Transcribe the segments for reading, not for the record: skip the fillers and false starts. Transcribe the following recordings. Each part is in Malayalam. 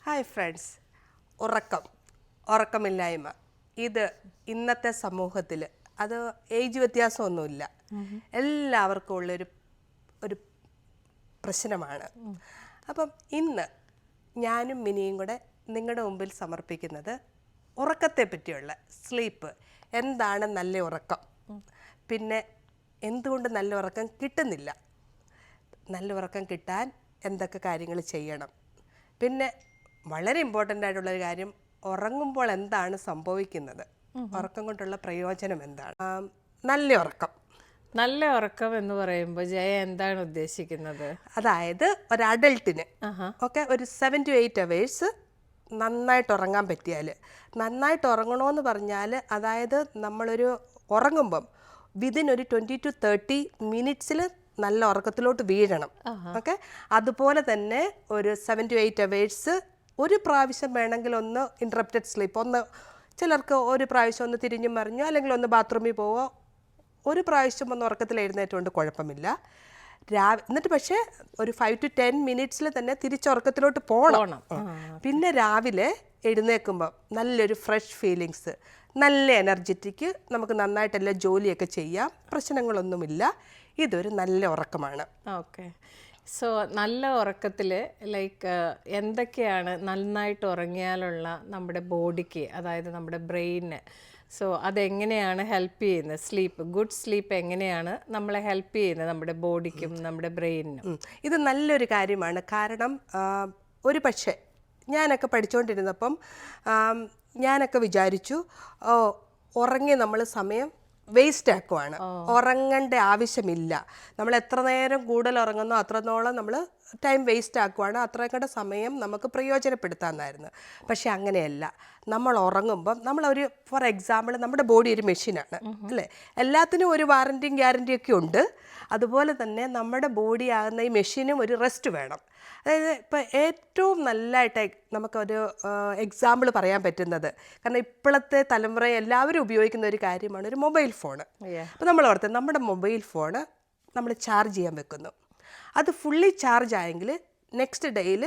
Hi friends. ഉറക്കമില്ലായ്മ ഇത് ഇന്നത്തെ സമൂഹത്തിൽ അത് ഏജ് വ്യത്യാസമൊന്നുമില്ല, എല്ലാവർക്കും ഉള്ളൊരു ഒരു പ്രശ്നമാണ്. അപ്പം ഇന്ന് ഞാനും മിനിയും കൂടെ നിങ്ങളുടെ മുമ്പിൽ സമർപ്പിക്കുന്നത് ഉറക്കത്തെ പറ്റിയുള്ള സ്ലീപ്പ്. എന്താണ് നല്ല ഉറക്കം, പിന്നെ എന്തുകൊണ്ട് നല്ല ഉറക്കം കിട്ടുന്നില്ല, നല്ല ഉറക്കം കിട്ടാൻ എന്തൊക്കെ കാര്യങ്ങൾ ചെയ്യണം, പിന്നെ വളരെ ഇമ്പോർട്ടൻ്റ് ആയിട്ടുള്ളൊരു കാര്യം ഉറങ്ങുമ്പോൾ എന്താണ് സംഭവിക്കുന്നത്, ഉറക്കം കൊണ്ടുള്ള പ്രയോജനം എന്താണ്. നല്ല ഉറക്കം എന്ന് പറയുമ്പോൾ ജയ എന്താണ് ഉദ്ദേശിക്കുന്നത്? അതായത് ഒരു അഡൾട്ടിന് ഒക്കെ ഒരു 7 to 8 hours നന്നായിട്ട് ഉറങ്ങാൻ പറ്റിയാൽ, നന്നായിട്ട് ഉറങ്ങണമെന്ന് പറഞ്ഞാൽ അതായത് നമ്മളൊരു ഉറങ്ങുമ്പം വിതിൻ ഒരു 20 to 30 minutes നല്ല ഉറക്കത്തിലോട്ട് വീഴണം. ഓക്കെ, അതുപോലെ തന്നെ ഒരു 7 to 8 hours ഒരു പ്രാവശ്യം വേണമെങ്കിൽ ഒന്ന് ഇൻറ്ററപ്റ്റഡ് സ്ലീപ്പ്, ഒന്ന് ചിലർക്ക് ഒരു പ്രാവശ്യം ഒന്ന് തിരിഞ്ഞും മറിഞ്ഞോ അല്ലെങ്കിൽ ഒന്ന് ബാത്റൂമിൽ പോവോ, ഒരു പ്രാവശ്യം ഒന്ന് ഉറക്കത്തിൽ എഴുന്നേറ്റുകൊണ്ട് കുഴപ്പമില്ല. എന്നിട്ട് പക്ഷേ ഒരു 5 to 10 minutes തന്നെ തിരിച്ചുറക്കത്തിലോട്ട് പോകണം. പിന്നെ രാവിലെ എഴുന്നേൽക്കുമ്പോൾ നല്ലൊരു ഫ്രഷ് ഫീലിങ്സ്, നല്ല എനർജറ്റിക്ക്, നമുക്ക് നന്നായിട്ടെല്ലാം ജോലിയൊക്കെ ചെയ്യാം, പ്രശ്നങ്ങളൊന്നുമില്ല. ഇതൊരു നല്ല ഉറക്കമാണ്. ഓക്കെ, സോ നല്ല ഉറക്കത്തിൽ ലൈക്ക് എന്തൊക്കെയാണ് നന്നായിട്ട് ഉറങ്ങിയാലുള്ള നമ്മുടെ ബോഡിക്ക്, അതായത് നമ്മുടെ ബ്രെയിന്, സോ അതെങ്ങനെയാണ് ഹെൽപ്പ് ചെയ്യുന്നത്? ഗുഡ് സ്ലീപ്പ് എങ്ങനെയാണ് നമ്മളെ ഹെൽപ്പ് ചെയ്യുന്നത് നമ്മുടെ ബോഡിക്കും നമ്മുടെ ബ്രെയിനിനും? ഇത് നല്ലൊരു കാര്യമാണ്. കാരണം ഒരു പക്ഷേ ഞാനൊക്കെ പഠിച്ചുകൊണ്ടിരുന്നപ്പം ഞാനൊക്കെ വിചാരിച്ചു ഉറങ്ങി നമ്മൾ സമയം വേസ്റ്റ് ആക്കുവാണ്, ഉറങ്ങേണ്ട ആവശ്യമില്ല, നമ്മൾ എത്ര നേരം കൂടുതൽ ഉറങ്ങുന്നോ അത്രത്തോളം നമ്മൾ ടൈം വേസ്റ്റ് ആക്കുവാണ്, അത്രയും സമയം നമുക്ക് പ്രയോജനപ്പെടുത്താമെന്നായിരുന്നു. പക്ഷെ അങ്ങനെയല്ല. നമ്മൾ ഉറങ്ങുമ്പം നമ്മളൊരു ഫോർ എക്സാമ്പിൾ നമ്മുടെ ബോഡി ഒരു മെഷീനാണ് അല്ലേ, എല്ലാത്തിനും ഒരു വാറൻറ്റിയും ഗ്യാരൻറ്റിയും ഒക്കെ ഉണ്ട്. അതുപോലെ തന്നെ നമ്മുടെ ബോഡി ആകുന്ന ഈ മെഷീനും ഒരു റെസ്റ്റ് വേണം. അതായത് ഇപ്പോൾ ഏറ്റവും നല്ലതായിട്ട് നമുക്കൊരു എക്സാമ്പിൾ പറയാൻ പറ്റുന്നത്, കാരണം ഇപ്പോഴത്തെ തലമുറ എല്ലാവരും ഉപയോഗിക്കുന്ന ഒരു കാര്യമാണ് ഒരു മൊബൈൽ ഫോണ്. അപ്പോൾ നമ്മൾ ഓർത്ത് നമ്മുടെ മൊബൈൽ ഫോണ് നമ്മൾ ചാർജ് ചെയ്യാൻ വെക്കുന്നു, അത് ഫുള്ളി ചാർജ് ആയെങ്കിൽ നെക്സ്റ്റ് ഡേയിൽ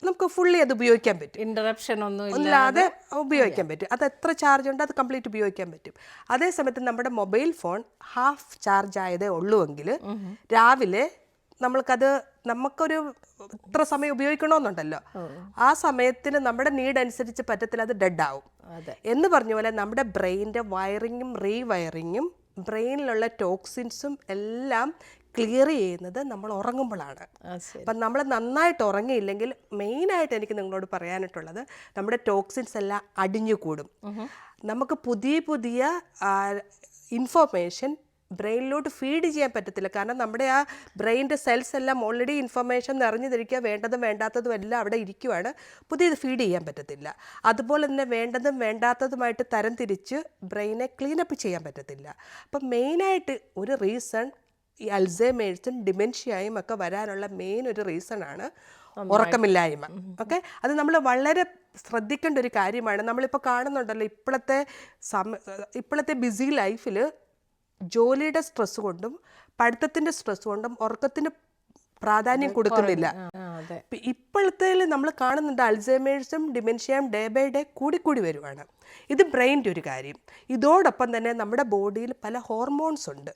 നമുക്ക് ഫുള്ളി അത് ഉപയോഗിക്കാൻ പറ്റും, ഇൻറ്ററപ്ഷൻ ഒന്നും ഇല്ലാതെ ഉപയോഗിക്കാൻ പറ്റും. അത് എത്ര ചാർജ് ഉണ്ട് അത് കംപ്ലീറ്റ് ഉപയോഗിക്കാൻ പറ്റും. അതേസമയത്ത് നമ്മുടെ മൊബൈൽ ഫോൺ ഹാഫ് ചാർജ് ആയതേ ഉള്ളുവെങ്കിൽ രാവിലെ നമുക്കൊരു ഇത്ര സമയം ഉപയോഗിക്കണമെന്നുണ്ടല്ലോ, ആ സമയത്തിന് നമ്മുടെ നീഡ് അനുസരിച്ച് പറ്റത്തില്ല, അത് ഡെഡ് ആവും. എന്ന് പറഞ്ഞ പോലെ നമ്മുടെ ബ്രെയിനിൻ്റെ വയറിങ്ങും റീവയറിങ്ങും ബ്രെയിനിലുള്ള ടോക്സിൻസും എല്ലാം ക്ലിയർ ചെയ്യുന്നത് നമ്മൾ ഉറങ്ങുമ്പോഴാണ്. അപ്പം നമ്മൾ നന്നായിട്ട് ഉറങ്ങിയില്ലെങ്കിൽ മെയിനായിട്ട് എനിക്ക് നിങ്ങളോട് പറയാനായിട്ടുള്ളത്, നമ്മുടെ ടോക്സിൻസ് എല്ലാം അടിഞ്ഞുകൂടും. നമുക്ക് പുതിയ ഇൻഫോർമേഷൻ ബ്രെയിനിലോട്ട് ഫീഡ് ചെയ്യാൻ പറ്റത്തില്ല. കാരണം നമ്മുടെ ആ ബ്രെയിനിൻ്റെ സെൽസ് എല്ലാം ഓൾറെഡി ഇൻഫർമേഷൻ നിറഞ്ഞിരിക്കുക, വേണ്ടതും വേണ്ടാത്തതും എല്ലാം അവിടെ ഇരിക്കുവാണ്, പുതിയത് ഫീഡ് ചെയ്യാൻ പറ്റത്തില്ല. അതുപോലെ തന്നെ വേണ്ടതും വേണ്ടാത്തതുമായിട്ട് തരം തിരിച്ച് ബ്രെയിനെ ക്ലീനപ്പ് ചെയ്യാൻ പറ്റത്തില്ല. അപ്പം മെയിനായിട്ട് ഒരു റീസൺ ഈ അൽസൈമേഴ്സും ഡിമെൻഷ്യയും ഒക്കെ വരാനുള്ള മെയിൻ ഒരു റീസണാണ് ഉറക്കമില്ലായ്മ. ഓക്കെ, അത് നമ്മൾ വളരെ ശ്രദ്ധിക്കേണ്ട ഒരു കാര്യമാണ്. നമ്മളിപ്പോൾ കാണുന്നുണ്ടല്ലോ ഇപ്പോഴത്തെ ബിസി ലൈഫിൽ ജോലിയുടെ സ്ട്രെസ് കൊണ്ടും പഠിത്തത്തിൻ്റെ സ്ട്രെസ് കൊണ്ടും ഉറക്കത്തിന് പ്രാധാന്യം കൊടുക്കുന്നില്ല. ഇപ്പോഴത്തെ നമ്മൾ കാണുന്നുണ്ട് അൽസൈമേഴ്സും ഡിമെൻഷ്യയും ഡേ ബൈ ഡേ കൂടി വരുവാണ്. ഇത് ബ്രെയിൻ്റെ ഒരു കാര്യം. ഇതോടൊപ്പം തന്നെ നമ്മുടെ ബോഡിയിൽ പല ഹോർമോൺസ് ഉണ്ട്.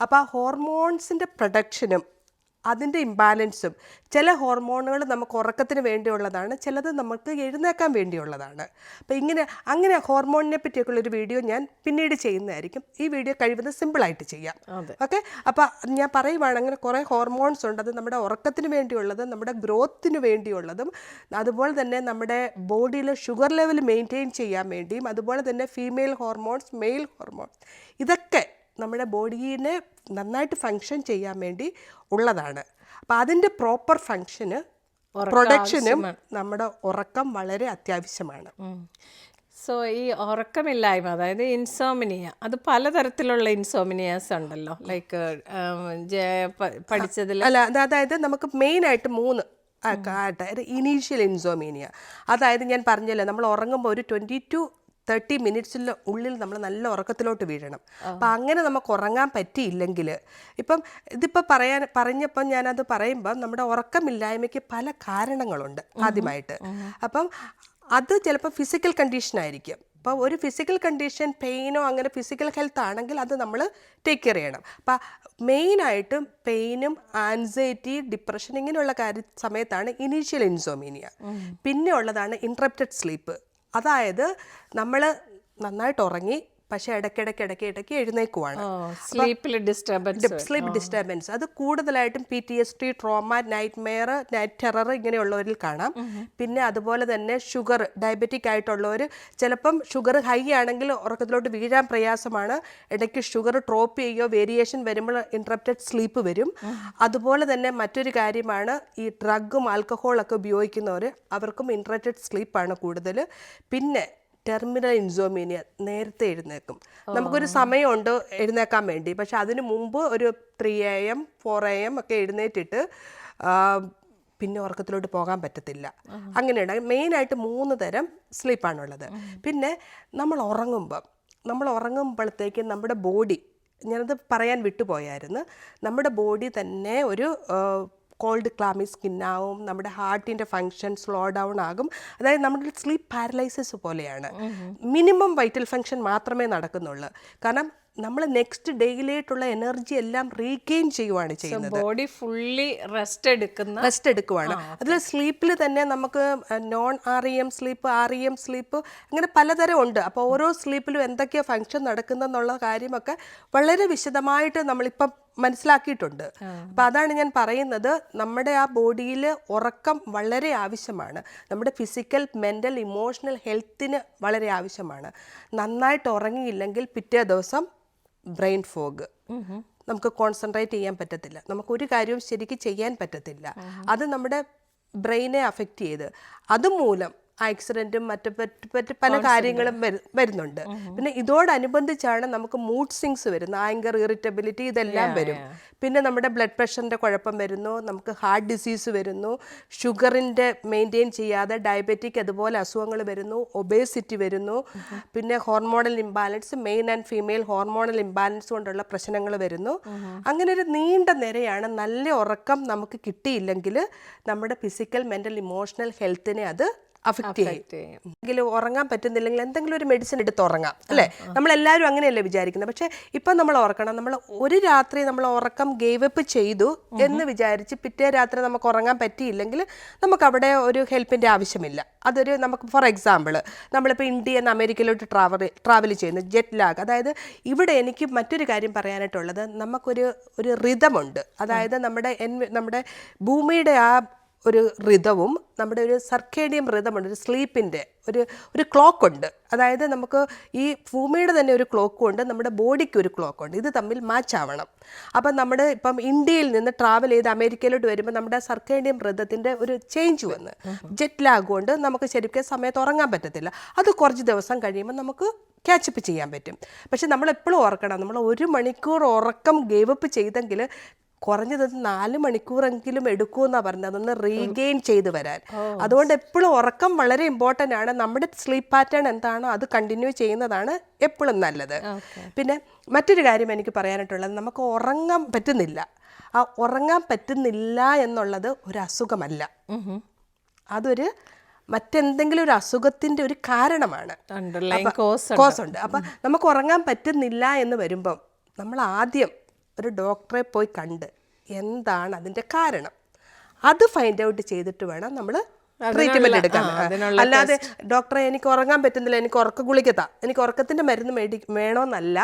അപ്പോൾ ആ ഹോർമോൺസിൻ്റെ പ്രൊഡക്ഷനും അതിൻ്റെ ഇംബാലൻസും, ചില ഹോർമോണുകൾ നമുക്ക് ഉറക്കത്തിന് വേണ്ടിയുള്ളതാണ്, ചിലത് നമുക്ക് എഴുന്നേക്കാൻ വേണ്ടിയുള്ളതാണ്. അപ്പോൾ അങ്ങനെ ഹോർമോണിനെ പറ്റിയൊക്കെയുള്ളൊരു വീഡിയോ ഞാൻ പിന്നീട് ചെയ്യുന്നതായിരിക്കും. ഈ വീഡിയോ കഴിവതും സിമ്പിളായിട്ട് ചെയ്യാം. ഓക്കെ, അപ്പോൾ ഞാൻ പറയുവാണ് അങ്ങനെ കുറേ ഹോർമോൺസ് ഉണ്ട്. അത് നമ്മുടെ ഉറക്കത്തിന് വേണ്ടിയുള്ളതും നമ്മുടെ ഗ്രോത്തിന് വേണ്ടിയുള്ളതും, അതുപോലെ തന്നെ നമ്മുടെ ബോഡിയിൽ ഷുഗർ ലെവൽ മെയിൻറ്റെയിൻ ചെയ്യാൻ വേണ്ടിയും, അതുപോലെ തന്നെ ഫീമെയിൽ ഹോർമോൺസ്, മെയിൽ ഹോർമോൺസ്, ഇതൊക്കെ നമ്മുടെ ബോഡീനെ നന്നായിട്ട് ഫങ്ഷൻ ചെയ്യാൻ വേണ്ടി ഉള്ളതാണ്. അപ്പം അതിൻ്റെ പ്രോപ്പർ ഫങ്ഷന് പ്രൊഡക്ഷനും നമ്മുടെ ഉറക്കം വളരെ അത്യാവശ്യമാണ്. സോ ഈ ഉറക്കമില്ലായ്മ, അതായത് ഇൻസോമിനിയ, അത് പലതരത്തിലുള്ള ഇൻസോമിനിയാസ് ഉണ്ടല്ലോ, ലൈക്ക് പഠിച്ചതിൽ അതായത് നമുക്ക് മെയിനായിട്ട് 3 ഇനീഷ്യൽ ഇൻസോമീനിയ. അതായത് ഞാൻ പറഞ്ഞല്ലോ, നമ്മൾ ഉറങ്ങുമ്പോൾ ഒരു 20 to 30 മിനിറ്റ്സിൻ്റെ ഉള്ളിൽ നമ്മൾ നല്ല ഉറക്കത്തിലോട്ട് വീഴണം. അപ്പം അങ്ങനെ നമുക്ക് ഉറങ്ങാൻ പറ്റിയില്ലെങ്കിൽ ഇപ്പം ഇതിപ്പോൾ പറഞ്ഞപ്പം ഞാനത് പറയുമ്പം നമ്മുടെ ഉറക്കമില്ലായ്മയ്ക്ക് പല കാരണങ്ങളുണ്ട് ആദ്യമായിട്ട്. അപ്പം അത് ചിലപ്പോൾ ഫിസിക്കൽ കണ്ടീഷൻ ആയിരിക്കും. അപ്പോൾ ഒരു ഫിസിക്കൽ കണ്ടീഷൻ പെയിനോ അങ്ങനെ ഫിസിക്കൽ ഹെൽത്ത് ആണെങ്കിൽ അത് നമ്മൾ ടേക്ക് കെയർ ചെയ്യണം. അപ്പം മെയിനായിട്ടും പെയിനും ആൻസൈറ്റി ഡിപ്രഷൻ ഇങ്ങനെയുള്ള സമയത്താണ് ഇനീഷ്യൽ ഇൻസോമീനിയ. പിന്നെ ഉള്ളതാണ് ഇൻട്രപ്റ്റഡ് സ്ലീപ്പ്. അതായത് നമ്മൾ നന്നായിട്ട് ഉറങ്ങി പക്ഷെ ഇടയ്ക്കിടയ്ക്ക് എഴുന്നേക്കുവാണ്. സ്ലീപ്പ് ഡിസ്റ്റർബൻസ് അത് കൂടുതലായിട്ടും PTSD, trauma, nightmare, night terror ഇങ്ങനെയുള്ളവരിൽ കാണാം. പിന്നെ അതുപോലെ തന്നെ ഷുഗർ, ഡയബറ്റിക് ആയിട്ടുള്ളവർ ചിലപ്പം ഷുഗർ ഹൈ ആണെങ്കിൽ ഉറക്കത്തിലോട്ട് വീഴാൻ പ്രയാസമാണ്. ഇടയ്ക്ക് ഷുഗർ ഡ്രോപ്പ് ചെയ്യുകയോ വേരിയേഷൻ വരുമ്പോൾ ഇൻട്രപ്റ്റഡ് സ്ലീപ്പ് വരും. അതുപോലെ തന്നെ മറ്റൊരു കാര്യമാണ് ഈ ഡ്രഗും ആൽക്കഹോളൊക്കെ ഉപയോഗിക്കുന്നവർ, അവർക്കും ഇൻട്രപ്റ്റഡ് സ്ലീപ്പാണ് കൂടുതൽ. പിന്നെ ടെർമിനൽ ഇൻസോമീനിയ, നേരത്തെ എഴുന്നേക്കും. നമുക്കൊരു സമയമുണ്ട് എഴുന്നേക്കാൻ വേണ്ടി, പക്ഷെ അതിന് മുമ്പ് ഒരു 3 AM 4 AM ഒക്കെ എഴുന്നേറ്റിട്ട് പിന്നെ ഉറക്കത്തിലോട്ട് പോകാൻ പറ്റത്തില്ല. അങ്ങനെയുണ്ട്. മെയിനായിട്ട് 3 തരം സ്ലീപ്പാണുള്ളത്. പിന്നെ നമ്മൾ ഉറങ്ങുമ്പോഴത്തേക്കും നമ്മുടെ ബോഡി, ഞാനത് പറയാൻ വിട്ടുപോയായിരുന്നു, നമ്മുടെ ബോഡി തന്നെ ഒരു കോൾഡ് ക്ലാമി സ്കിന്നാവും, നമ്മുടെ ഹാർട്ടിൻ്റെ ഫങ്ഷൻ സ്ലോ ഡൗൺ ആകും. അതായത് നമ്മുടെ സ്ലീപ്പ് പാരലൈസിസ് പോലെയാണ്. മിനിമം വൈറ്റൽ ഫങ്ഷൻ മാത്രമേ നടക്കുന്നുള്ളൂ. കാരണം നമ്മൾ നെക്സ്റ്റ് ഡേയിലേട്ടുള്ള എനർജി എല്ലാം റീഗെയിൻ ചെയ്യുവാണ് ചെയ്യുന്നത്. ബോഡി ഫുള്ളി റെസ്റ്റ് എടുക്കുവാണ്. അതിൽ സ്ലീപ്പിൽ തന്നെ നമുക്ക് non REM sleep, REM sleep, അങ്ങനെ പലതരം ഉണ്ട്. അപ്പോൾ ഓരോ സ്ലീപ്പിലും എന്തൊക്കെയോ ഫങ്ഷൻ നടക്കുന്നെന്നുള്ള കാര്യമൊക്കെ വളരെ വിശദമായിട്ട് നമ്മളിപ്പം മനസ്സിലാക്കിയിട്ടുണ്ട്. അപ്പം അതാണ് ഞാൻ പറയുന്നത്, നമ്മുടെ ആ ബോഡിയിൽ ഉറക്കം വളരെ ആവശ്യമാണ്. നമ്മുടെ ഫിസിക്കൽ, മെൻ്റൽ, ഇമോഷണൽ ഹെൽത്തിന് വളരെ ആവശ്യമാണ്. നന്നായിട്ട് ഉറങ്ങിയില്ലെങ്കിൽ പിറ്റേ ദിവസം ബ്രെയിൻ ഫോഗ്, നമുക്ക് കോൺസെൻട്രേറ്റ് ചെയ്യാൻ പറ്റത്തില്ല, നമുക്കൊരു കാര്യവും ശരിക്കും ചെയ്യാൻ പറ്റത്തില്ല. അത് നമ്മുടെ ബ്രെയിനെ അഫക്റ്റ് ചെയ്ത് അതുമൂലം ആക്സിഡൻറ്റും മറ്റു പല കാര്യങ്ങളും വരുന്നുണ്ട്. പിന്നെ ഇതോടനുബന്ധിച്ചാണ് നമുക്ക് മൂഡ് സ്വിങ്സ് വരുന്നത്, ആങ്കർ, ഇറിറ്റബിലിറ്റി, ഇതെല്ലാം വരും. പിന്നെ നമ്മുടെ ബ്ലഡ് പ്രഷറിൻ്റെ കുഴപ്പം വരുന്നു, നമുക്ക് ഹാർട്ട് ഡിസീസ് വരുന്നു, ഷുഗറിൻ്റെ മെയിൻറ്റെയിൻ ചെയ്യാതെ ഡയബറ്റിക് അതുപോലെ അസുഖങ്ങൾ വരുന്നു, ഒബേസിറ്റി വരുന്നു, പിന്നെ hormonal imbalance, main and female hormonal imbalance കൊണ്ടുള്ള പ്രശ്നങ്ങൾ വരുന്നു. അങ്ങനെ ഒരു നീണ്ട നിരയാണ്. നല്ല ഉറക്കം നമുക്ക് കിട്ടിയില്ലെങ്കിൽ നമ്മുടെ ഫിസിക്കൽ, മെൻ്റൽ, ഇമോഷണൽ ഹെൽത്തിനെ അത് അഫക്റ്റ് ചെയ്യും. എങ്കിലും ഉറങ്ങാൻ പറ്റുന്നില്ലെങ്കിൽ എന്തെങ്കിലും ഒരു മെഡിസിൻ എടുത്ത് ഉറങ്ങാം, അല്ലേ? നമ്മളെല്ലാവരും അങ്ങനെയല്ലേ വിചാരിക്കുന്നത്. പക്ഷേ ഇപ്പം നമ്മൾ ഓർക്കണം, നമ്മൾ ഒരു രാത്രി നമ്മൾ ഉറക്കം ഗേവപ്പ് ചെയ്തു എന്ന് വിചാരിച്ച് പിറ്റേ രാത്രി നമുക്ക് ഉറങ്ങാൻ പറ്റിയില്ലെങ്കിൽ നമുക്ക് അവിടെ ഒരു ഹെൽപ്പിൻ്റെ ആവശ്യമില്ല. അതൊരു നമുക്ക് ഫോർ എക്സാമ്പിൾ നമ്മളിപ്പോൾ ഇന്ത്യയിൽ നിന്ന് അമേരിക്കയിലോട്ട് ട്രാവൽ ചെയ്യുന്നു, ജെറ്റ് ലാഗ്. അതായത് ഇവിടെ എനിക്ക് മറ്റൊരു കാര്യം പറയാനായിട്ടുള്ളത്, നമുക്കൊരു റിതമുണ്ട്. അതായത് നമ്മുടെ ഭൂമിയുടെ ആ ഒരു റിതവും നമ്മുടെ ഒരു സർക്കേഡിയം റിതമുണ്ട്, ഒരു സ്ലീപ്പിൻ്റെ ഒരു ക്ലോക്കുണ്ട്. അതായത് നമുക്ക് ഈ ഭൂമിയുടെ തന്നെ ഒരു ക്ലോക്കും ഉണ്ട്, നമ്മുടെ ബോഡിക്ക് ഒരു ക്ലോക്കുണ്ട്. ഇത് തമ്മിൽ മാച്ച് ആവണം. അപ്പം നമ്മുടെ ഇപ്പം ഇന്ത്യയിൽ നിന്ന് ട്രാവൽ ചെയ്ത് അമേരിക്കയിലോട്ട് വരുമ്പോൾ നമ്മുടെ സർക്കേഡിയം റിതത്തിൻ്റെ ഒരു ചേഞ്ച് വന്ന് ജെറ്റ് ലാഗ് കൊണ്ട് നമുക്ക് ശരിക്കും സമയത്ത് ഉറങ്ങാൻ പറ്റത്തില്ല. അത് കുറച്ച് ദിവസം കഴിയുമ്പോൾ നമുക്ക് ക്യാച്ചപ്പ് ചെയ്യാൻ പറ്റും. പക്ഷെ നമ്മളെപ്പോഴും ഓർക്കണം, നമ്മൾ 1 മണിക്കൂർ ഉറക്കം ഗേവപ്പ് ചെയ്തെങ്കിൽ കുറഞ്ഞത് 4 മണിക്കൂറെങ്കിലും എടുക്കുമെന്നാണ് പറഞ്ഞത് അതൊന്ന് റീഗെയിൻ ചെയ്ത് വരാൻ. അതുകൊണ്ട് എപ്പോഴും ഉറക്കം വളരെ ഇമ്പോർട്ടൻ്റ് ആണ്. നമ്മുടെ സ്ലീപ്പ് പാറ്റേൺ എന്താണോ അത് കണ്ടിന്യൂ ചെയ്യുന്നതാണ് എപ്പോഴും നല്ലത്. പിന്നെ മറ്റൊരു കാര്യം എനിക്ക് പറയാനായിട്ടുള്ളത്, നമുക്ക് ഉറങ്ങാൻ പറ്റുന്നില്ല. ആ ഉറങ്ങാൻ പറ്റുന്നില്ല എന്നുള്ളത് ഒരു അസുഖമല്ല, അതൊരു മറ്റെന്തെങ്കിലും ഒരു അസുഖത്തിൻ്റെ ഒരു കാരണമാണ്, കോസ് ഉണ്ട്. അപ്പം നമുക്ക് ഉറങ്ങാൻ പറ്റുന്നില്ല എന്ന് വരുമ്പം നമ്മൾ ആദ്യം ഒരു ഡോക്ടറെ പോയി കണ്ട് എന്താണ് അതിൻ്റെ കാരണം അത് ഫൈൻഡ് ഔട്ട് ചെയ്തിട്ട് വേണം നമ്മൾ ട്രീറ്റ്മെൻറ്റ് എടുക്കാൻ. അല്ലാതെ ഡോക്ടറെ എനിക്ക് ഉറങ്ങാൻ പറ്റുന്നില്ല, എനിക്ക് ഉറക്ക ഗുളികതാ, എനിക്ക് ഉറക്കത്തിൻ്റെ മരുന്ന് വേണമെന്നല്ല,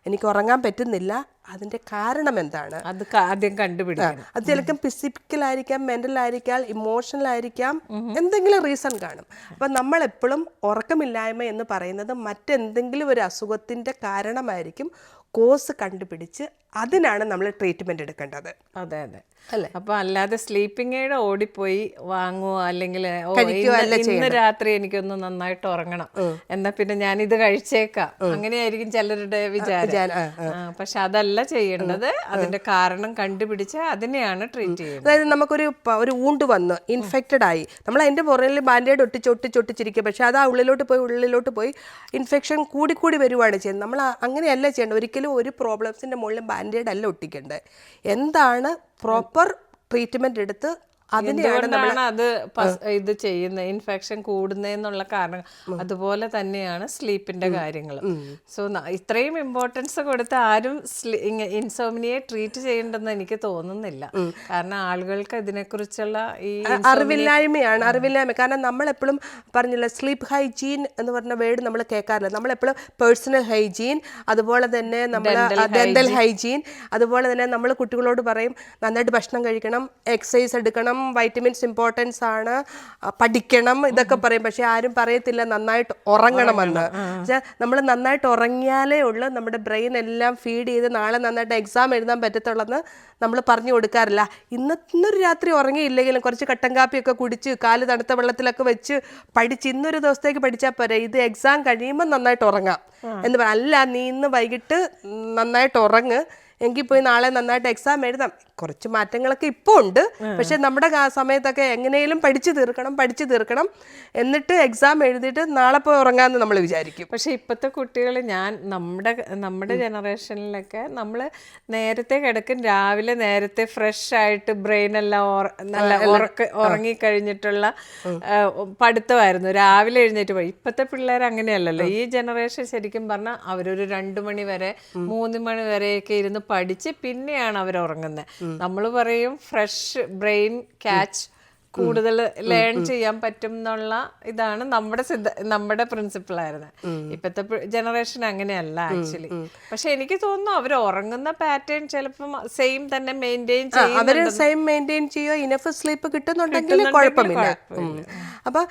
എനിക്ക് ഉറങ്ങാൻ പറ്റുന്നില്ല, അതിൻ്റെ കാരണം എന്താണ് അത് ആദ്യം കണ്ടുപിടിക്കണം. അത് ചിലപ്പം ഫിസിക്കലായിരിക്കാം, മെൻ്റലായിരിക്കാം, ഇമോഷണലായിരിക്കാം, എന്തെങ്കിലും റീസൺ കാണും. അപ്പം നമ്മളെപ്പോഴും ഉറക്കമില്ലായ്മ എന്ന് പറയുന്നത് മറ്റെന്തെങ്കിലും ഒരു അസുഖത്തിൻ്റെ കാരണമായിരിക്കും. കോസ് കണ്ടുപിടിച്ച് അതിനാണ് നമ്മൾ ട്രീറ്റ്മെൻറ്റ് എടുക്കേണ്ടത്. അതെ അതെ അല്ലേ? അപ്പൊ അല്ലാതെ സ്ലീപ്പിംഗ് എയ്ഡ് ഓടിപ്പോയി വാങ്ങുവോ അല്ലെങ്കിൽ ഇന്ന് രാത്രി എനിക്കൊന്ന് നന്നായിട്ട് ഉറങ്ങണം എന്നാ പിന്നെ ഞാൻ ഇത് കഴിച്ചേക്കാം, അങ്ങനെയായിരിക്കും ചിലരുടെ വിചാരം. പക്ഷെ അതല്ല ചെയ്യേണ്ടത്. അതിന്റെ കാരണം കണ്ടുപിടിച്ച് അതിനെയാണ് ട്രീറ്റ് ചെയ്യുന്നത്. അതായത് നമുക്കൊരു ഒരു ഊണ്ട് വന്ന് ഇൻഫെക്റ്റഡ് ആയി, നമ്മൾ അതിന്റെ പുറകിൽ ബാൻഡേഡ് ഒട്ടിച്ചൊട്ടിച്ചിരിക്കുക, പക്ഷെ അത് ആ ഉള്ളിലോട്ട് പോയി ഇൻഫെക്ഷൻ കൂടി വരുവാണ് ചെയ്യുന്നത്. നമ്മൾ അങ്ങനെയല്ല ചെയ്യേണ്ടത്. ഒരിക്കലും ഒരു പ്രോബ്ലംസിന്റെ മുകളിൽ ബാൻഡേഡ് അല്ല ഒട്ടിക്കേണ്ടത്. എന്താണ് പ്രോപ്പർ ട്രീറ്റ്മെന്റ് എടുത്ത് എന്തുകൊണ്ടാണ് അത് ഇത് ചെയ്യുന്നത്, ഇൻഫെക്ഷൻ കൂടുന്നതെന്നുള്ള കാരണം. അതുപോലെ തന്നെയാണ് സ്ലീപ്പിന്റെ കാര്യങ്ങൾ. സോ ഇത്രയും ഇമ്പോർട്ടൻസ് കൊടുത്ത് ആരും ഇൻസോംനിയെ ട്രീറ്റ് ചെയ്യണ്ടെന്ന് എനിക്ക് തോന്നുന്നില്ല. കാരണം ആളുകൾക്ക് ഇതിനെക്കുറിച്ചുള്ള ഈ അറിവില്ലായ്മ. കാരണം നമ്മളെപ്പോഴും പറഞ്ഞില്ല, സ്ലീപ്പ് ഹൈജീൻ എന്ന് പറഞ്ഞ വേർഡ് നമ്മൾ കേൾക്കാറില്ല. നമ്മളെപ്പോഴും പേഴ്സണൽ ഹൈജീൻ, അതുപോലെ തന്നെ നമ്മൾ ഡെന്റൽ ഹൈജീൻ, അതുപോലെ തന്നെ നമ്മൾ കുട്ടികളോട് പറയും നന്നായിട്ട് ഭക്ഷണം കഴിക്കണം, എക്സസൈസ് എടുക്കണം, വൈറ്റമിൻസ് ഇമ്പോർട്ടൻസ് ആണ്, പഠിക്കണം, ഇതൊക്കെ പറയും. പക്ഷെ ആരും പറയത്തില്ല നന്നായിട്ട് ഉറങ്ങണമെന്ന്. നമ്മൾ നന്നായിട്ട് ഉറങ്ങിയാലേ ഉള്ളൂ നമ്മുടെ ബ്രെയിൻ എല്ലാം ഫീഡ് ചെയ്ത് നാളെ നന്നായിട്ട് എക്സാം എഴുതാൻ പറ്റത്തുള്ളെന്ന് നമ്മൾ പറഞ്ഞു കൊടുക്കാറില്ല. ഇന്നൊരു രാത്രി ഉറങ്ങിയില്ലെങ്കിലും കുറച്ച് കട്ടൻ കാപ്പിയൊക്കെ കുടിച്ച് കാല് തണുത്ത വെള്ളത്തിലൊക്കെ വെച്ച് പഠിച്ച് ഇന്നൊരു ദിവസത്തേക്ക് പഠിച്ചാൽ പോരെ, ഇത് എക്സാം കഴിയുമ്പോൾ നന്നായിട്ട് ഉറങ്ങാം എന്ന് പറയാം. അല്ല, നീ ഇന്ന് വൈകിട്ട് നന്നായിട്ട് ഉറങ്ങ്, എങ്കിൽ പോയി നാളെ നന്നായിട്ട് എക്സാം എഴുതാം. കുറച്ച് മാറ്റങ്ങളൊക്കെ ഇപ്പോൾ ഉണ്ട്, പക്ഷെ നമ്മുടെ സമയത്തൊക്കെ എങ്ങനെയും പഠിച്ചു തീർക്കണം, എന്നിട്ട് എക്സാം എഴുതിയിട്ട് നാളെ പോയി ഉറങ്ങാമെന്ന് നമ്മൾ വിചാരിക്കും. പക്ഷെ ഇപ്പോഴത്തെ കുട്ടികൾ, നമ്മുടെ ജനറേഷനിലൊക്കെ നമ്മൾ നേരത്തെ കിടക്കും, രാവിലെ നേരത്തെ ഫ്രഷ് ആയിട്ട് ബ്രെയിൻ എല്ലാം നല്ല ഉറങ്ങിക്കഴിഞ്ഞിട്ടുള്ള പഠിത്തമായിരുന്നു, രാവിലെ എഴുന്നേറ്റ് പോയി. ഇപ്പോഴത്തെ പിള്ളേർ അങ്ങനെയല്ലല്ലോ. ഈ ജനറേഷൻ ശരിക്കും പറഞ്ഞാൽ അവരൊരു 2 മണി വരെ 3 മണി വരെയൊക്കെ ഇരുന്ന് പഠിച്ച് പിന്നെയാണ് അവർ ഉറങ്ങുന്നത്. നമ്മൾ പറയും ഫ്രഷ് ബ്രെയിൻ ക്യാച്ച് കൂടുതൽ ലേൺ ചെയ്യാൻ പറ്റും എന്നുള്ള ഇതാണ് നമ്മുടെ പ്രിൻസിപ്പിൾ ആയിരുന്നത്. ഇപ്പോഴത്തെ ജനറേഷൻ അങ്ങനെയല്ല ആക്ച്വലി. പക്ഷെ എനിക്ക് തോന്നുന്നു അവർ ഉറങ്ങുന്ന പാറ്റേൺ ചിലപ്പം സെയിം തന്നെ മെയിൻറ്റെയിൻ ചെയ്യും. ഇനഫ് സ്ലീപ്പ് കിട്ടുന്നുണ്ടെങ്കിൽ കുഴപ്പമില്ല. അപ്പൊ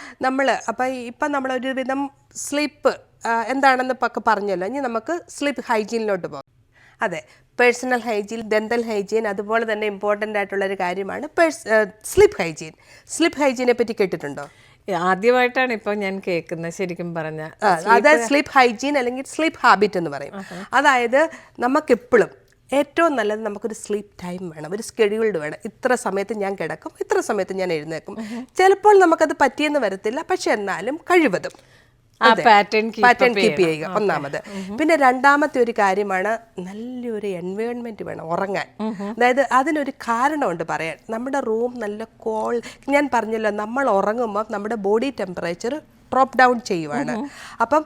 നമ്മൾ ഒരുവിധം സ്ലീപ്പ് എന്താണെന്ന് പറഞ്ഞല്ലോ. ഇനി നമുക്ക് സ്ലീപ്പ് ഹൈജീനിലോട്ട് പോകാം. അതെ, പേഴ്സണൽ ഹൈജീൻ, ഡെന്റൽ ഹൈജീൻ, അതുപോലെ തന്നെ ഇമ്പോർട്ടൻ്റ് ആയിട്ടുള്ളൊരു കാര്യമാണ് സ്ലീപ്പ് ഹൈജീൻ. സ്ലീപ്പ് ഹൈജീനെ പറ്റി കേട്ടിട്ടുണ്ടോ? ആദ്യമായിട്ടാണ് ഇപ്പൊ ഞാൻ കേൾക്കുന്നത് ശരിക്കും പറഞ്ഞ. അതായത് സ്ലീപ്പ് ഹൈജീൻ അല്ലെങ്കിൽ സ്ലീപ്പ് ഹാബിറ്റ് എന്ന് പറയും. അതായത് നമുക്കെപ്പോഴും ഏറ്റവും നല്ലത് നമുക്കൊരു സ്ലീപ്പ് ടൈം വേണം, ഒരു സ്കെഡ്യൂൾഡ് വേണം. ഇത്ര സമയത്ത് ഞാൻ കിടക്കും, ഇത്ര സമയത്ത് ഞാൻ എഴുന്നേക്കും. ചിലപ്പോൾ നമുക്കത് പറ്റിയെന്ന് വരത്തില്ല, പക്ഷെ എന്നാലും കഴിവതും പാറ്റേൺ കീപ്പ് ചെയ്യുക ഒന്നാമത്. പിന്നെ രണ്ടാമത്തെ ഒരു കാര്യമാണ് നല്ലൊരു എൻവയോൺമെന്റ് വേണം ഉറങ്ങാൻ. അതായത് അതിനൊരു കാരണമുണ്ട് പറയാൻ. നമ്മുടെ റൂം നല്ല ഞാൻ പറഞ്ഞല്ലോ, നമ്മൾ ഉറങ്ങുമ്പോൾ നമ്മുടെ ബോഡി ടെമ്പറേച്ചർ ഡ്രോപ്പ് ഡൗൺ ചെയ്യുവാണ്. അപ്പം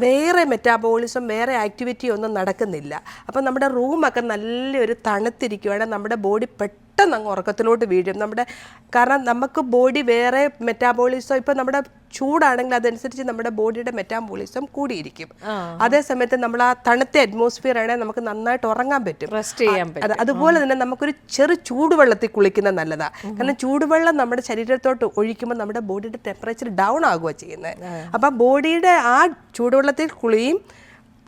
വേറെ മെറ്റാബോളിസം, വേറെ ആക്ടിവിറ്റി ഒന്നും നടക്കുന്നില്ല. അപ്പം നമ്മുടെ റൂമൊക്കെ നല്ലൊരു തണുത്തിരിക്കുകയാണ്, നമ്മുടെ ബോഡി പെട്ടെന്ന് അങ്ങ് ഉറക്കത്തിലോട്ട് വീഴും. കാരണം നമുക്ക് ബോഡി വേറെ മെറ്റാബോളിസം, ഇപ്പം നമ്മുടെ ചൂടാണെങ്കിൽ അതനുസരിച്ച് നമ്മുടെ ബോഡിയുടെ മെറ്റാബോളിസം കൂടിയിരിക്കും. അതേസമയത്ത് നമ്മൾ ആ തണുത്ത അറ്റ്മോസ്ഫിയർ ആണെങ്കിൽ നമുക്ക് നന്നായിട്ട് ഉറങ്ങാൻ പറ്റും, റെസ്റ്റ് ചെയ്യാൻ പറ്റും. അതുപോലെ തന്നെ നമുക്കൊരു ചൂടുവെള്ളത്തിൽ കുളിക്കുന്നത് നല്ലതാണ്. കാരണം ചൂടുവെള്ളം നമ്മുടെ ശരീരത്തോട്ട് ഒഴിക്കുമ്പോൾ നമ്മുടെ ബോഡിയുടെ ടെമ്പറേച്ചർ ഡൗൺ ആകുക ചെയ്യുന്നത്. അപ്പം ബോഡിയുടെ ആ ചൂടുവെള്ളത്തിൽ കുളിയും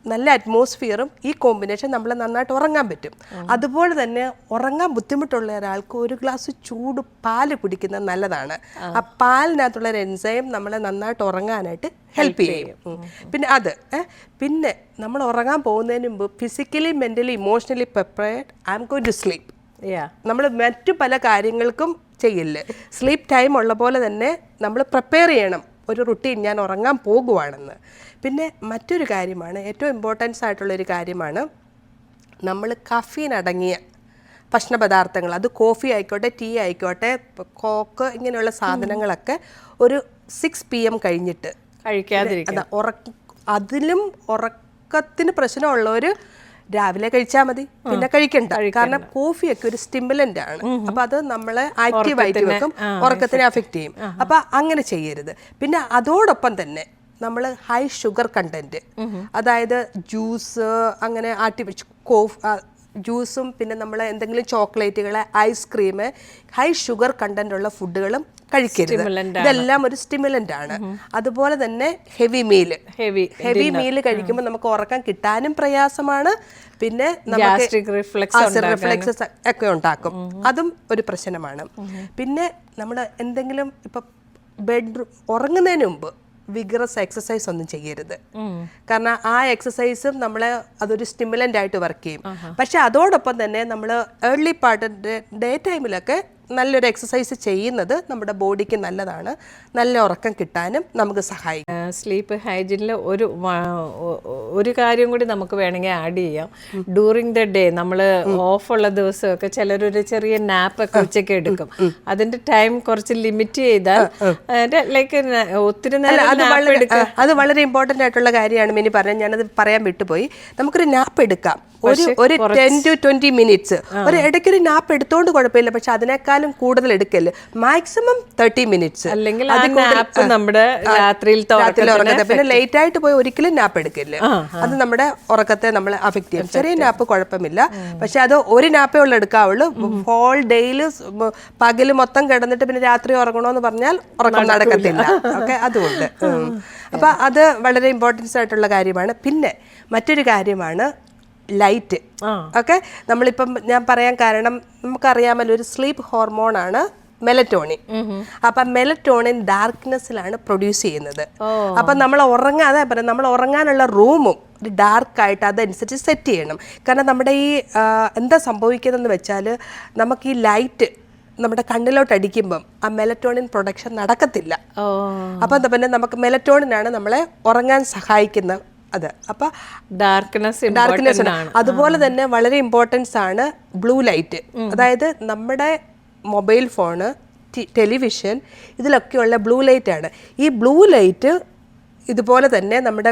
നല്ല അറ്റ്മോസ്ഫിയറും ഈ കോമ്പിനേഷൻ നമ്മൾ നന്നായിട്ട് ഉറങ്ങാൻ പറ്റും. അതുപോലെ തന്നെ ഉറങ്ങാൻ ബുദ്ധിമുട്ടുള്ള ഒരാൾക്ക് ഒരു ഗ്ലാസ് ചൂട് പാല് കുടിക്കുന്നത് നല്ലതാണ്. ആ പാലിനകത്തുള്ള ഒരു എൻസൈം നമ്മളെ നന്നായിട്ട് ഉറങ്ങാനായിട്ട് ഹെൽപ്പ് ചെയ്യും. പിന്നെ നമ്മൾ ഉറങ്ങാൻ പോകുന്നതിന് മുമ്പ് physically, mentally, emotionally prepared, I'm going to sleep. നമ്മൾ മറ്റു പല കാര്യങ്ങൾക്കും ചെയ്യില്ല. സ്ലീപ്പ് ടൈം ഉള്ള പോലെ തന്നെ നമ്മൾ പ്രിപ്പയർ ചെയ്യണം ഒരു റുട്ടീൻ, ഞാൻ ഉറങ്ങാൻ പോകുവാണെന്ന്. പിന്നെ മറ്റൊരു കാര്യമാണ്, ഏറ്റവും ഇമ്പോർട്ടൻസ് ആയിട്ടുള്ളൊരു കാര്യമാണ്, നമ്മൾ കഫീൻ അടങ്ങിയ ഭക്ഷണപദാർത്ഥങ്ങൾ, അത് കോഫി ആയിക്കോട്ടെ, ടീ ആയിക്കോട്ടെ, കോക്ക്, ഇങ്ങനെയുള്ള സാധനങ്ങളൊക്കെ ഒരു 6 PM കഴിഞ്ഞിട്ട് കഴിക്കാതിരിക്കുക. അതിലും ഉറക്കത്തിന് പ്രശ്നമുള്ളവർ രാവിലെ കഴിച്ചാൽ മതി, പിന്നെ കഴിക്കണ്ട. കാരണം കോഫിയൊക്കെ ഒരു സ്റ്റിമുലന്റ് ആണ്. അപ്പൊ അത് നമ്മളെ ആക്റ്റീവ് ആയിട്ട് വെക്കും, ഉറക്കത്തിനെ അഫക്റ്റ് ചെയ്യും. അപ്പൊ അങ്ങനെ ചെയ്യരുത്. പിന്നെ അതോടൊപ്പം തന്നെ നമ്മൾ ഹൈ ഷുഗർ കണ്ടന്റ്, അതായത് ജ്യൂസ്, അങ്ങനെ ജ്യൂസും, പിന്നെ നമ്മൾ എന്തെങ്കിലും ചോക്ലേറ്റുകൾ, ഐസ്ക്രീം, ഹൈ ഷുഗർ കണ്ടന്റ് ഉള്ള ഫുഡുകളും കഴിക്കരുത്. ഇതെല്ലാം ഒരു സ്റ്റിമുലന്റ് ആണ്. അതുപോലെ തന്നെ ഹെവി മീൽ കഴിക്കുമ്പോൾ നമുക്ക് ഉറക്കം കിട്ടാനും പ്രയാസമാണ്. പിന്നെ റിഫ്ലെക്സസ് ഒക്കെ ഉണ്ടാക്കും, അതും ഒരു പ്രശ്നമാണ്. പിന്നെ നമ്മൾ എന്തെങ്കിലും ഇപ്പൊ ബെഡ്റൂം ഉറങ്ങുന്നതിന് മുമ്പ് വിഗറസ് എക്സസൈസ് ഒന്നും ചെയ്യരുത്. കാരണം ആ എക്സസൈസും നമ്മളെ അതൊരു സ്റ്റിമുലന്റ് ആയിട്ട് വർക്ക് ചെയ്യും. പക്ഷെ അതോടൊപ്പം തന്നെ നമ്മൾ ഏർലി പാർട്ട് ഡേ ടൈമിലൊക്കെ നല്ലൊരു എക്സസൈസ് ചെയ്യുന്നത് നമ്മുടെ ബോഡിക്ക് നല്ലതാണ്. നല്ല ഉറക്കം കിട്ടാനും നമുക്ക് സഹായിക്കും. സ്ലീപ്പ് ഹൈജീനിൽ ഒരു കാര്യം കൂടി നമുക്ക് വേണമെങ്കിൽ ആഡ് ചെയ്യാം. ഡ്യൂറിങ് ദ ഡേ നമ്മൾ ഓഫുള്ള ദിവസമൊക്കെ ചിലരൊരു ചെറിയ നാപ്പൊക്കെ ഉച്ചയ്ക്ക് എടുക്കും. അതിന്റെ ടൈം കുറച്ച് ലിമിറ്റ് ചെയ്താൽ ലൈക്ക് ഒത്തിരി അത് വളരെ ഇമ്പോർട്ടന്റ് ആയിട്ടുള്ള കാര്യമാണ് മിനി പറഞ്ഞത്. ഞാനത് പറയാൻ വിട്ടുപോയി. നമുക്കൊരു നാപ്പ് എടുക്കാം, ഒരു 10 to 20 മിനിറ്റ്സ്. ഒരു ഇടയ്ക്കൊരു നാപ്പ് എടുത്തോണ്ട് കുഴപ്പമില്ല, പക്ഷെ അതിനേക്കാളും കൂടുതൽ എടുക്കല്. Maximum 30 minutes. അല്ലെങ്കിൽ നമ്മുടെ ഉറക്കത്തെ പിന്നെ ലേറ്റ് ആയിട്ട് പോയി ഒരിക്കലും നാപ്പ് എടുക്കല്. അത് നമ്മുടെ ഉറക്കത്തെ നമ്മൾ അഫക്ട് ചെയ്യും. ചെറിയ നാപ്പ് കുഴപ്പമില്ല, പക്ഷെ അത് ഒരു നാപ്പേ ഉള്ളു എടുക്കാവുള്ളൂ. ഹോൾ ഡേയില് പകല് മൊത്തം കിടന്നിട്ട് പിന്നെ രാത്രി ഉറങ്ങണോന്ന് പറഞ്ഞാൽ ഉറക്കം നടക്കത്തില്ല. ഓക്കെ, അതുകൊണ്ട് അപ്പൊ അത് വളരെ ഇമ്പോർട്ടൻസ് ആയിട്ടുള്ള കാര്യമാണ്. പിന്നെ മറ്റൊരു കാര്യമാണ് ലൈറ്റ്. ഓക്കെ, നമ്മളിപ്പം ഞാൻ പറയാൻ കാരണം നമുക്കറിയാമല്ലോ, ഒരു സ്ലീപ്പ് ഹോർമോണാണ് മെലറ്റോണിൻ. അപ്പൊ മെലറ്റോണിൻ ഡാർക്ക്നെസ്സിലാണ് പ്രൊഡ്യൂസ് ചെയ്യുന്നത്. അപ്പൊ നമ്മൾ നമ്മൾ ഉറങ്ങാനുള്ള റൂമും ഒരു ഡാർക്കായിട്ട് അതനുസരിച്ച് സെറ്റ് ചെയ്യണം. കാരണം നമ്മുടെ ഈ എന്താ സംഭവിക്കുന്നതെന്ന് വെച്ചാൽ, നമുക്ക് ഈ ലൈറ്റ് നമ്മുടെ കണ്ണിലോട്ട് അടിക്കുമ്പം ആ മെലറ്റോണിൻ പ്രൊഡക്ഷൻ നടക്കത്തില്ല. അപ്പൊ എന്താ പിന്നെ നമുക്ക് മെലറ്റോണിനാണ് നമ്മളെ ഉറങ്ങാൻ സഹായിക്കുന്നത്. അത് അപ്പൊ ഡാർക്ക്നെസ് ആണ്. അതുപോലെ തന്നെ വളരെ ഇമ്പോർട്ടൻസ് ആണ് ബ്ലൂ ലൈറ്റ്. അതായത് നമ്മുടെ മൊബൈൽ ഫോണ്, ടെലിവിഷൻ, ഇതിലൊക്കെയുള്ള ബ്ലൂ ലൈറ്റ് ആണ്. ഈ ബ്ലൂ ലൈറ്റ് ഇതുപോലെ തന്നെ നമ്മുടെ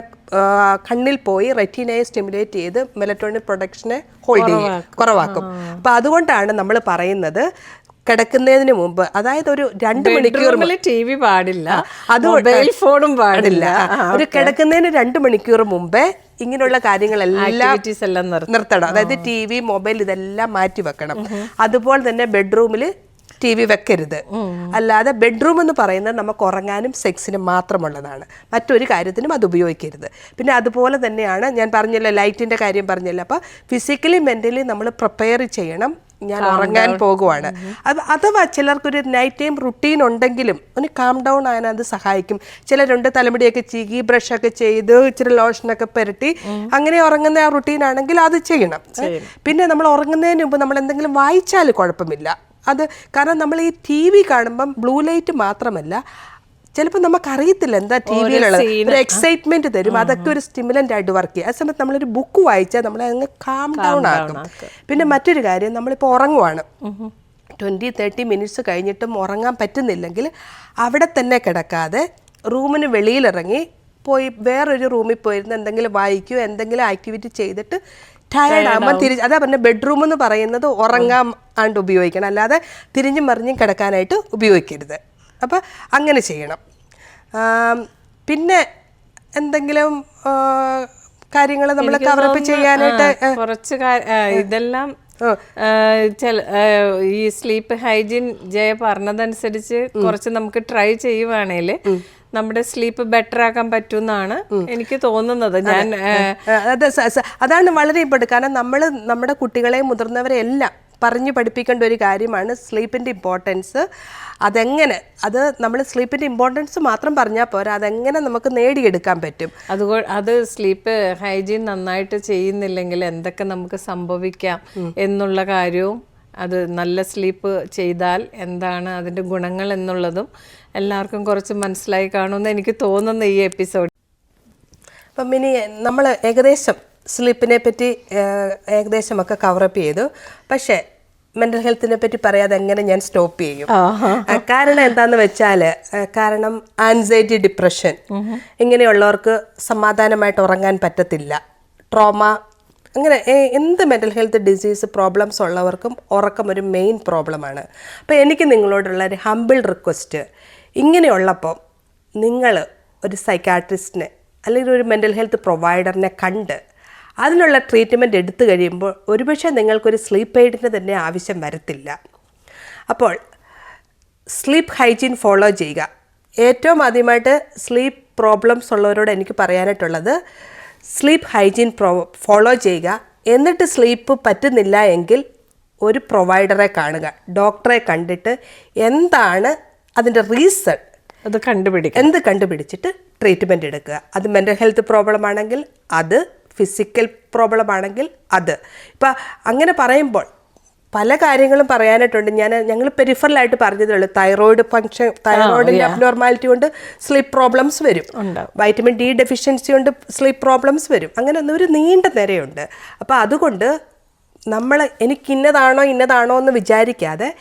കണ്ണിൽ പോയി റെറ്റിനയെ സ്റ്റിമുലേറ്റ് ചെയ്ത് മെലറ്റോണിൻ പ്രൊഡക്ഷനെ കുറവാക്കും. അപ്പൊ അതുകൊണ്ടാണ് നമ്മൾ പറയുന്നത് കിടക്കുന്നതിന് മുമ്പ്, അതായത് ഒരു 2 മണിക്കൂർ TV പാടില്ല, മൊബൈൽ ഫോണും പാടില്ല. ഒരു കിടക്കുന്നതിന് 2 മണിക്കൂർ മുമ്പേ ഇങ്ങനെയുള്ള കാര്യങ്ങളെല്ലാം നിർത്തണം. അതായത് TV, മൊബൈൽ ഇതെല്ലാം മാറ്റി വെക്കണം. അതുപോലെ തന്നെ ബെഡ്റൂമിൽ TV വെക്കരുത്. അല്ലാതെ ബെഡ്റൂം എന്ന് പറയുന്നത് നമുക്ക് ഉറങ്ങാനും സെക്സിനും മാത്രമുള്ളതാണ്. മറ്റൊരു കാര്യത്തിനും അത് ഉപയോഗിക്കരുത്. പിന്നെ അതുപോലെ തന്നെയാണ് ഞാൻ പറഞ്ഞല്ലോ, ലൈറ്റിന്റെ കാര്യം പറഞ്ഞല്ലോ. അപ്പൊ ഫിസിക്കലി മെന്റലി നമ്മൾ പ്രിപ്പയർ ചെയ്യണം. ഞാൻ ഉറങ്ങാൻ പോകുവാണ്. അഥവാ ചിലർക്കൊരു നൈറ്റ് ടൈം റുട്ടീൻ ഉണ്ടെങ്കിലും ഒന്ന് കാം ഡൗൺ ആകാൻ അത് സഹായിക്കും. ചിലരുണ്ട് തലമുടിയൊക്കെ ചീകി ബ്രഷൊക്കെ ചെയ്ത് ഇച്ചിരി ലോഷനൊക്കെ പുരട്ടി അങ്ങനെ ഉറങ്ങുന്ന ആ റുട്ടീൻ ആണെങ്കിൽ അത് ചെയ്യണം. പിന്നെ നമ്മൾ ഉറങ്ങുന്നതിന് മുമ്പ് നമ്മൾ എന്തെങ്കിലും വായിച്ചാൽ കുഴപ്പമില്ല. അത് കാരണം നമ്മൾ ഈ TV കാണുമ്പം ബ്ലൂ ലൈറ്റ് മാത്രമല്ല, ചിലപ്പോൾ നമുക്കറിയത്തില്ല എന്താ TV-യിലുള്ളത്, ഒരു എക്സൈറ്റ്മെന്റ് തരും. അതൊക്കെ ഒരു സ്റ്റിമുലന്റ് ആയിട്ട് വർക്ക് ചെയ്യും. ആ സമയത്ത് നമ്മളൊരു ബുക്ക് വായിച്ചാൽ നമ്മളെ അങ്ങ് കാം ഡൗൺ ആക്കും. പിന്നെ മറ്റൊരു കാര്യം, നമ്മളിപ്പോൾ ഉറങ്ങുവാണ്, 20-30 മിനിറ്റ്സ് കഴിഞ്ഞിട്ടും ഉറങ്ങാൻ പറ്റുന്നില്ലെങ്കിൽ അവിടെ തന്നെ കിടക്കാതെ റൂമിന് വെളിയിലിറങ്ങി പോയി വേറൊരു റൂമിൽ പോയിരുന്ന് എന്തെങ്കിലും വായിക്കുകയോ എന്തെങ്കിലും ആക്ടിവിറ്റി ചെയ്തിട്ട് ടയർഡ് ആകുമ്പോൾ അതാ പറഞ്ഞ ബെഡ്റൂം എന്ന് പറയുന്നത് ഉറങ്ങാൻ ആണ്ട് ഉപയോഗിക്കണം, അല്ലാതെ തിരിഞ്ഞും മറിഞ്ഞും കിടക്കാനായിട്ട് ഉപയോഗിക്കരുത്. അപ്പം അങ്ങനെ ചെയ്യണം. പിന്നെ എന്തെങ്കിലും കാര്യങ്ങൾ നമ്മൾ കവറപ്പ് ചെയ്യാനായിട്ട് കുറച്ച് ഇതെല്ലാം ഈ സ്ലീപ്പ് ഹൈജീൻ ജയ പറഞ്ഞതനുസരിച്ച് കുറച്ച് നമുക്ക് ട്രൈ ചെയ്യുവാണേൽ നമ്മുടെ സ്ലീപ്പ് ബെറ്റർ ആക്കാൻ പറ്റുമെന്നാണ് എനിക്ക് തോന്നുന്നത്. അതാണ് വളരെ ഇമ്പോർട്ടൻറ്റ്. കാരണം നമ്മുടെ കുട്ടികളെ മുതിർന്നവരെ എല്ലാം പറഞ്ഞു പഠിപ്പിക്കേണ്ട ഒരു കാര്യമാണ് സ്ലീപ്പിൻ്റെ ഇമ്പോർട്ടൻസ്. അത് നമ്മൾ സ്ലീപ്പിൻ്റെ ഇമ്പോർട്ടൻസ് മാത്രം പറഞ്ഞാൽ പോരാ, അതെങ്ങനെ നമുക്ക് നേടിയെടുക്കാൻ പറ്റും. അത് സ്ലീപ്പ് ഹൈജീൻ നന്നായിട്ട് ചെയ്യുന്നില്ലെങ്കിൽ എന്തൊക്കെ നമുക്ക് സംഭവിക്കാം എന്നുള്ള കാര്യവും, അത് നല്ല സ്ലീപ്പ് ചെയ്താൽ എന്താണ് അതിൻ്റെ ഗുണങ്ങൾ എന്നുള്ളതും എല്ലാവർക്കും കുറച്ച് മനസ്സിലായി കാണുമെന്ന് എനിക്ക് തോന്നുന്നു ഈ എപ്പിസോഡ്. അപ്പം ഇനി നമ്മൾ ഏകദേശം സ്ലീപ്പിനെ പറ്റി ഏകദേശമൊക്കെ കവറപ്പ് ചെയ്തു. പക്ഷേ മെൻ്റൽ ഹെൽത്തിനെ പറ്റി പറയാതെ എങ്ങനെ ഞാൻ സ്റ്റോപ്പ് ചെയ്യും? കാരണം എന്താണെന്ന് വെച്ചാൽ, കാരണം ആൻസൈറ്റി, ഡിപ്രഷൻ ഇങ്ങനെയുള്ളവർക്ക് സമാധാനമായിട്ട് ഉറങ്ങാൻ പറ്റത്തില്ല. ട്രോമ, അങ്ങനെ എന്ത് മെൻ്റൽ ഹെൽത്ത് ഡിസീസ് പ്രോബ്ലംസ് ഉള്ളവർക്കും ഉറക്കം ഒരു മെയിൻ പ്രോബ്ലമാണ്. അപ്പോൾ എനിക്ക് നിങ്ങളോടുള്ള ഒരു ഹമ്പിൾ റിക്വസ്റ്റ്, ഇങ്ങനെയുള്ളപ്പോൾ നിങ്ങൾ ഒരു സൈക്കാട്രിസ്റ്റിനെ അല്ലെങ്കിൽ ഒരു മെൻ്റൽ ഹെൽത്ത് പ്രൊവൈഡറിനെ കണ്ട് അതിനുള്ള ട്രീറ്റ്മെൻറ്റ് എടുത്തു കഴിയുമ്പോൾ ഒരുപക്ഷെ നിങ്ങൾക്കൊരു സ്ലീപ്പ് എയ്ഡിന് തന്നെ ആവശ്യം വരത്തില്ല. അപ്പോൾ സ്ലീപ്പ് ഹൈജീൻ ഫോളോ ചെയ്യുക. ഏറ്റവും ആദ്യമായിട്ട് സ്ലീപ്പ് പ്രോബ്ലംസ് ഉള്ളവരോട് എനിക്ക് പറയാനായിട്ടുള്ളത് സ്ലീപ്പ് ഹൈജീൻ ഫോളോ ചെയ്യുക. എന്നിട്ട് സ്ലീപ്പ് പറ്റുന്നില്ല എങ്കിൽ ഒരു പ്രൊവൈഡറെ കാണുക, ഡോക്ടറെ കണ്ടിട്ട് എന്താണ് അതിൻ്റെ റീസൺ അത് കണ്ടുപിടിച്ചിട്ട് ട്രീറ്റ്മെൻറ്റ് എടുക്കുക. അത് മെൻ്റൽ ഹെൽത്ത് പ്രോബ്ലം ആണെങ്കിൽ അത്, ഫിസിക്കൽ പ്രോബ്ലം ആണെങ്കിൽ അത്. ഇപ്പം അങ്ങനെ പറയുമ്പോൾ പല കാര്യങ്ങളും പറയാനായിട്ടുണ്ട്. ഞങ്ങൾ പെരിഫറലായിട്ട് പറഞ്ഞതേ ഉള്ളൂ. തൈറോയിഡിൻ്റെ അബ്നോർമാലിറ്റി കൊണ്ട് സ്ലീപ്പ് പ്രോബ്ലംസ് വരും, വൈറ്റമിൻ ഡി ഡെഫിഷ്യൻസി കൊണ്ട് സ്ലീപ്പ് പ്രോബ്ലംസ് വരും. അങ്ങനെ ഒരു നീണ്ട നിരയുണ്ട്. അപ്പോൾ അതുകൊണ്ട് നമ്മൾ എനിക്ക് ഇന്നതാണോ എന്ന് വിചാരിക്കാതെ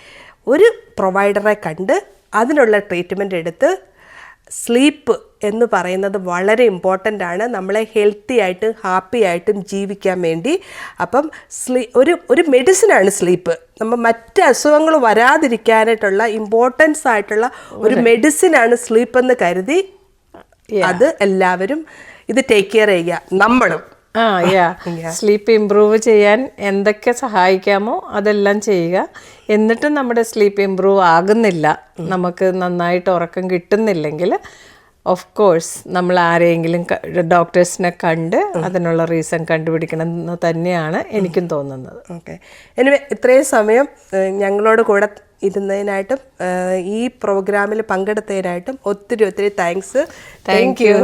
ഒരു പ്രൊവൈഡറെ കണ്ട് അതിനുള്ള ട്രീറ്റ്മെൻറ്റ് എടുത്ത്, സ്ലീപ്പ് എന്ന് പറയുന്നത് വളരെ ഇമ്പോർട്ടൻ്റ് ആണ് നമ്മളെ ഹെൽത്തി ആയിട്ടും ഹാപ്പി ആയിട്ടും ജീവിക്കാൻ വേണ്ടി. അപ്പം ഒരു മെഡിസിനാണ് സ്ലീപ്പ്. നമ്മൾ മറ്റ് അസുഖങ്ങൾ വരാതിരിക്കാനായിട്ടുള്ള ഇമ്പോർട്ടൻസ് ആയിട്ടുള്ള ഒരു മെഡിസിനാണ് സ്ലീപ്പ് എന്ന് കരുതി അത് എല്ലാവരും ഇത് ടേക്ക് കെയർ ചെയ്യുക. നമ്മളും സ്ലീപ്പ് ഇംപ്രൂവ് ചെയ്യാൻ എന്തൊക്കെ സഹായിക്കാമോ അതെല്ലാം ചെയ്യുക. എന്നിട്ട് നമ്മുടെ സ്ലീപ്പ് ഇംപ്രൂവ് ആകുന്നില്ല, നമുക്ക് നന്നായിട്ട് ഉറക്കം കിട്ടുന്നില്ലെങ്കിൽ ഓഫ് കോഴ്സ് നമ്മൾ ആരെയെങ്കിലും ഡോക്ടേഴ്സിനെ കണ്ട് അതിനുള്ള റീസൺ കണ്ടുപിടിക്കണം എന്ന് തന്നെയാണ് എനിക്കും തോന്നുന്നത്. ഓക്കെ, എനിവേ ഇത്രയും സമയം ഞങ്ങളോട് കൂടെ ഇരുന്നതിനായിട്ടും ഈ പ്രോഗ്രാമിൽ പങ്കെടുത്തതിനായിട്ടും ഒത്തിരി താങ്ക്സ്. Thank you.